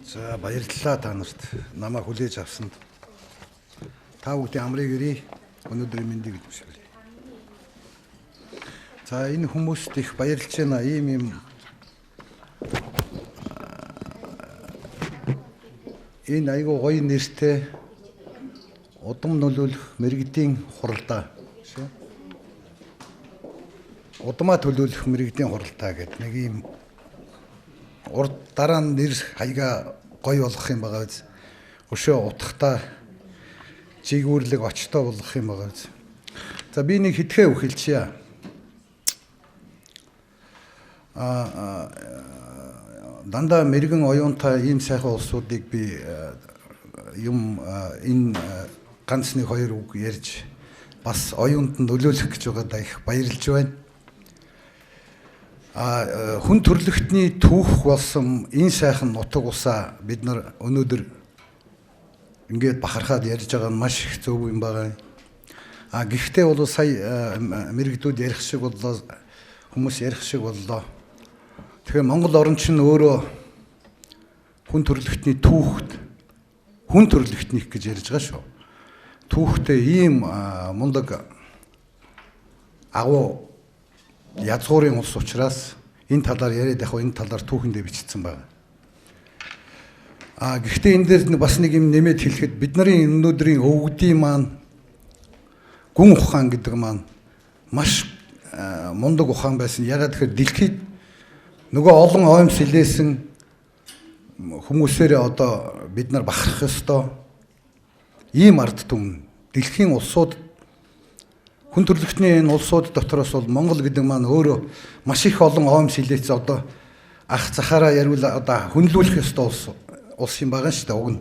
За баярлалаа та нарт. Намайг хүлээж авсанд. Та бүхэн амрыг ирээ. Өнөөдрийн мэндийг хүсвэрлэе. За энэ хүмүүст их баярлж байна. Ийм энэ айгуу гоё нэртэй удам нөлөөлөх мэрэгдийн хуралдаа. Удамаа төлөөлөх мэрэгдийн хуралдаа гэдэг нэг ийм урд дараа нь нэр хаяга гоё болгох юм байгаа биз. Өшөө утгатаа жигүүрлэг очтой болгох юм байгаа биз. За би нэг хитгэе үхэлчихье. Дандаа мэрэгэн оюунтай ийм сайхан улсуудыг би энэ ганц нэг хоёр үг ярьж бас оюунд нь нөлөөлөх гэж байгаадаа их баярлж байна. Хүн төрлөختний түүх болсон энэ сайхан нутаг усаа бид нар өнөөдөр ингээд бахархаад ярьж байгаа нь маш их зөв юм байна. Гэхдээ бол сая мэрэгдүүд ярих шиг боллоо, хүмүүс ярих шиг боллоо. Тэгэхээр Монгол орн чинь өөрөө хүн төрлөختний түүхт хүн төрлөختних гэж ярьж байгаа шүү. Түүхтэй ийм мундаг агуу язгуурын улс учраас энэ талаар яриад яг энэ талаар түүхэндээ бичсэн байна. Гэхдээ энэ дээр бас нэг юм нэмээд хэлэхэд бидний өнөөдрийн өвгдийн маань гүн ухаан гэдэг маань маш мундаг ухаан байсан. Ягаад гэхээр дэлхийд нөгөө олон оймс хилээсэн хүмүүсээрээ одоо бид нар бахарах ёстой ийм ард түмэн дэлхийн улсууд хүн төрлөختний энэ улсууд дотроос бол Монгол гэдэг маань өөрөө маш их олон оймс хилээц одоо ах захаараа ярил одоо хүнлүүлэх ёстой улс юм байгаа шүү дээ уг нь.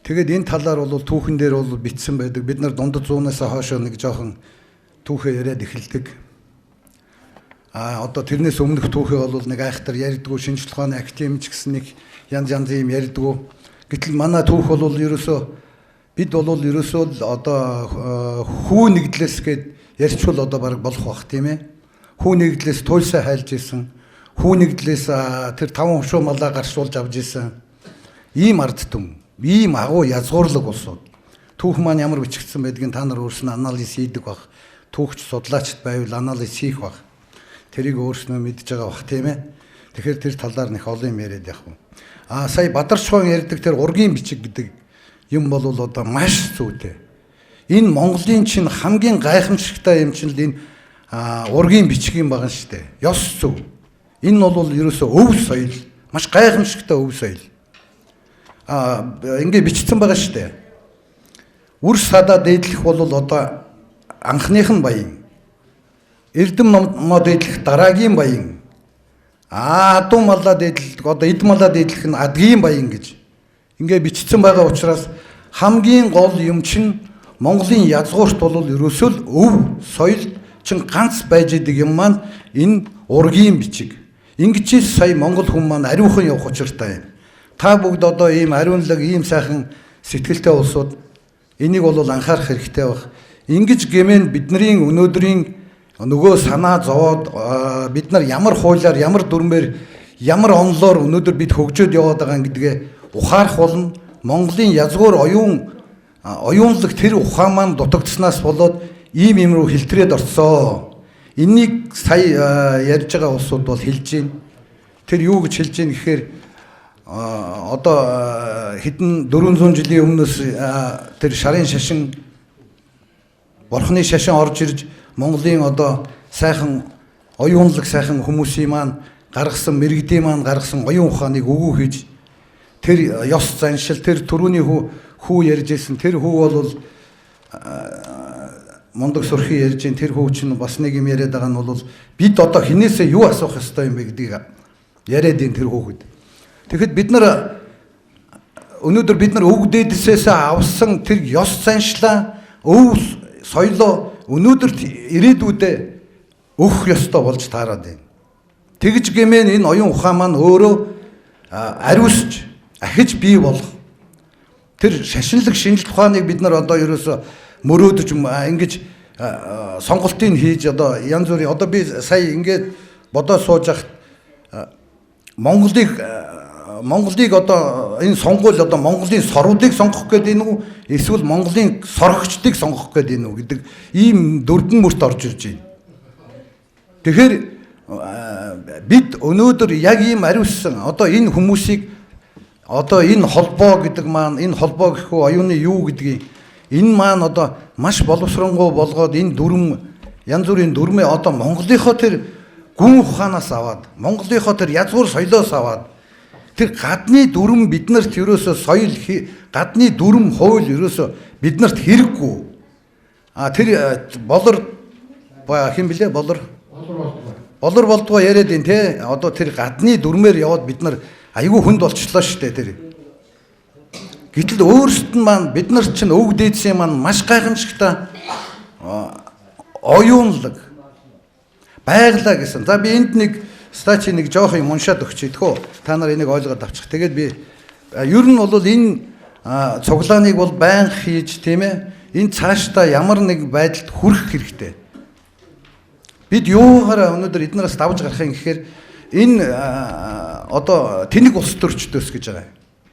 Тэгээд энэ талаар бол түүхэн дээр бол бичсэн байдаг. Бид нар дундад 100-аас хойш нэг жоохон түүхээ яриад эхэлдэг. Одоо тэрнээс өмнөх түүхээ бол нэг айхтар ярьдгүү, шинжлэх ухааны академич гэсэн нэг янз янзын юм ярьдгүү. Гэтэл манай түүх бол ерөөсөө бид бол ерөөсөө одоо хүү нэгдлээс гээд ярьчвал одоо баг болох бах тийм ээ. Хүү нэгдлээс туйлсаа хайлж исэн. Хүү нэгдлээс тэр 5 хушуу малаа гаршуулж авж исэн. Ийм ард түмэн, ийм агуу язгуурлаг улсууд. Түүх маань ямар бичигдсэн байдгийг та нар өөрснөө анализ хийдэг бах. Түүхч судлаачд байвал анализ хийх бах. Тэрийг өөрснөө мэдж байгаа бах тийм ээ. Тэгэхээр тэр талаар нэг олон юм яриад явах юм. Сая Бадарчхан ярьдаг тэр ургийн бичиг гэдэг юм бол одоо маш зүйтэй. Энэ Монголын чинь хамгийн гайхамшигтай юм чинь энэ ургийн бичиг юм байгаа шүү дээ. Ёс зөв. Энэ бол ерөөсөө өв соёл, маш гайхамшигтай өв соёл. Ингээ бичсэн байгаа шүү дээ. Үр садаа дээдлэх бол одоо анхных нь баян. Эрдэм мод дээдлэх дараагийн баян. Адуу малаа дээдлэх одоо эд малаа дээдлэх нь адгийн баян гэж ингээ бичсэн байгаа учраас хамгийн гол юм чинь Монголын язгуурт бол ерөөсөө л өв соёл чинь ганц байж идэг юм маань энэ ургийн бичиг. Ингэж сая Монгол хүн маань ариухан явах учиртай юм. Та бүгд одоо ийм ариунлаг, ийм сайхан сэтгэлтэй улсууд энийг бол анхаарах хэрэгтэй баг. Ингэж гэмээр бидний өнөөдрийн нөгөө санаа зовоод бид нар ямар хуулиар, ямар дүрмээр, ямар онлоор өнөөдөр бид хөгжөөд яваад байгаа гэдгээ ухаарах болно. Монголын язгуур оюунлаг тэр ухаан маань дутагдсанаас болоод ийм юм руу хилтрээд орцсон. Энийг сая ярьж байгаа улсууд бол хэлж байна. Тэр юу гэж хэлж байна гэхээр одоо хэдэн 400 жилийн өмнөөс тэр шарын шашин бурхны шашин орж ирж Монголын одоо сайхан оюунлаг сайхан хүмүүсийн маань гаргасан мэрэгдийн маань гаргасан оюун ухааныг өгөө хийж тэр ёс заншил тэр түрүүний хүү ярьж ирсэн тэр хүү бол мундаг сурхий ярьж ин тэр хүү чинь бас нэг юм яриад байгаа нь бол бид одоо хинээсээ юу асуух ёстой юм бэ гэдгийг яриад ин тэр хүүхэд. Тэгэхэд бид нар өнөөдөр бид нар өвөг дээдсээс авсан тэр ёс заншлаа өв соёлоо өнөөдөр ирээдүйдээ өгөх ёстой болж таарад байна. Тэгж гэмээр энэ оюун ухаан маань өөрөө ариусч ахиж бий болох тэр шашинлаг шинжилгээ ухааныг бид нар одоо ерөөсө мөрөөдөж ингэж сонголтыг хийж одоо янз бүрийн одоо би сая ингээд бодоо сууж хахад Монголыг Монголыг одоо энэ сонгуул одоо Монголын соруудыг сонгох гэдэг нь үү? Эсвэл Монголын сорогчдыг сонгох гэдэг нь үү гэдэг ийм дөрвөн мөрт орж ирж байна. Тэгэхээр бид өнөөдөр яг ийм ариуссан одоо энэ хүмүүсийг одоо энэ холбоо гэдэг маань энэ холбоо гэхүү оюуны юу гэдгийг энэ маань одоо маш боловсронгуй болгоод энэ дүрм янз бүрийн дүрмээ одоо Монголынхоо тэр гүн ухаанаас аваад Монголынхоо тэр язгуур соёлоос аваад тэр гадны дүрм биднэрт ерөөсө соёл гадны дүрм хууль ерөөсө биднэрт хэрэггүй. Тэр болор хин блэ болор болдгоо яриад ин те одоо тэр гадны дүрмээр яваад бид нар айгүй хүнд болчихлоо шүү дээ тэр. Гэтэл өөрсдөд нь маань бид нар чинь өвөг дээдсийн маань маш гайхамшигтай оюунлаг байглаа гэсэн. За би энд нэг стачи нэг жоох юм уншаад өгч идэх үү. Та нар энийг ойлгоод авчих. Тэгээд би ер нь бол энэ цуглааныг бол байнга хийж тийм ээ. Энэ цаашдаа ямар нэг байдалд хүрэх хэрэгтэй. Бид юугаараа өнөөдөр эднээс давж гарах юм гэхээр энэ одоо тэнэг улс төрчдөөс гэж байгаа.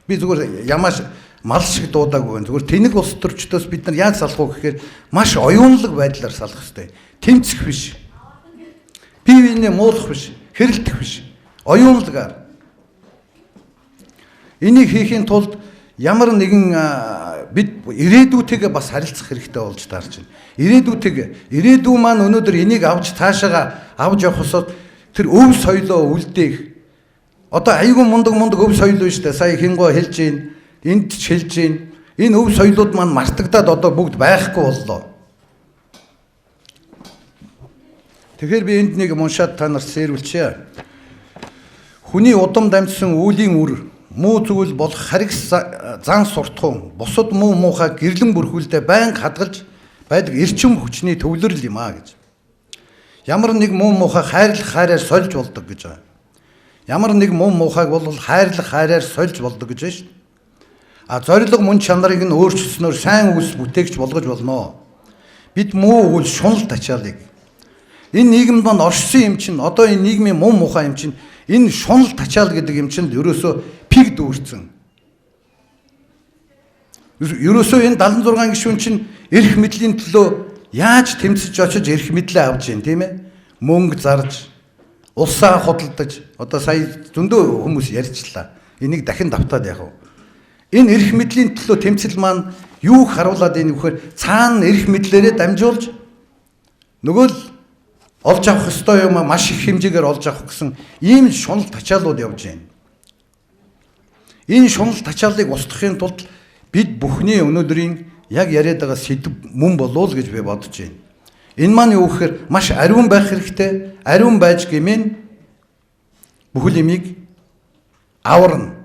Би зүгээр ямааш мал шиг дуудаагүй. Зүгээр тэнэг улс төрчдөөс бид нар яаж салах вэ гэхээр маш оюунлаг байдлаар салах хэрэгтэй. Тэмцэх биш. Бие биенээ муулах биш. Хэрэлдэх биш. Оюунлагаар. Энийг хийхин тулд ямар нэгэн бид ирээдүйтэйгээ бас харилцах хэрэгтэй болж таарч байна. Ирээдүй маань өнөөдөр энийг авч цаашаага авч явах усод тэр өв соёлоо үлдээх. Одоо айгүй мундаг өв соёл биш үү? Сая хингоо хэлж гин, энд ч хэлж гин. Энэ өв соёлууд маань мартагдаад одоо бүгд байхгүй боллоо. Тэгэхээр би энд нэг уншаад та нарт сэрүүлчихье. Хүний удам дамжсан үүлийн үр муу зүйл болох харигс зан суртахуун бусад муу муухай гэрлэн бүрхүүлдэ байнга хадгалж байдаг эрчим хүчний төвлөрөл юм а гэж. Ямар нэг муу муухай хайрлах хайраар сольж болдог гэж байгаа. Ямар нэг муу муухайг бол хайрлах хайраар сольж болдог гэж байна шүү дээ. Зориг мөн чанарыг нь өөрчилснөөр сайн үс бүтээгч болгож болно. Бид муу үйл шунал тачаалыг энэ нийгэмд маань оршсон юм чинь одоо энэ нийгмийн муу муухай юм чинь энэ шунал тачаал гэдэг юм чинь ерөөсөө пиг дүүрсэн. Ерөөсөө энэ 76 гишүүн чинь эрх мэдлийн төлөө яаж тэмцэж очиж эрх мэдлээ авч гин тийм ээ? Мөнгө зарж, улсаа худалдаж, одоо сая зөндөө хүмүүс ярьчлаа. Энийг дахин давтаад яах вэ? Энэ эрх мэдлийн төлөө тэмцэл маань юу харуулад ийм вэхээр цаана эрх мэдлээрээ дамжуулж нөгөө л олж авах ёстой юм маш их хэмжээгээр олж авах гэсэн ийм шунал тачаалууд явж байна. Энэ шунал тачаалыг устгахын тулд бид бүхний өнөөдрийн яг яриад байгаа сэдв мөн болов гэж би бодож байна. Энэ маань юу гэхээр маш ариун байх хэрэгтэй. Ариун байж гэмээр бүхэл юмыг аварна.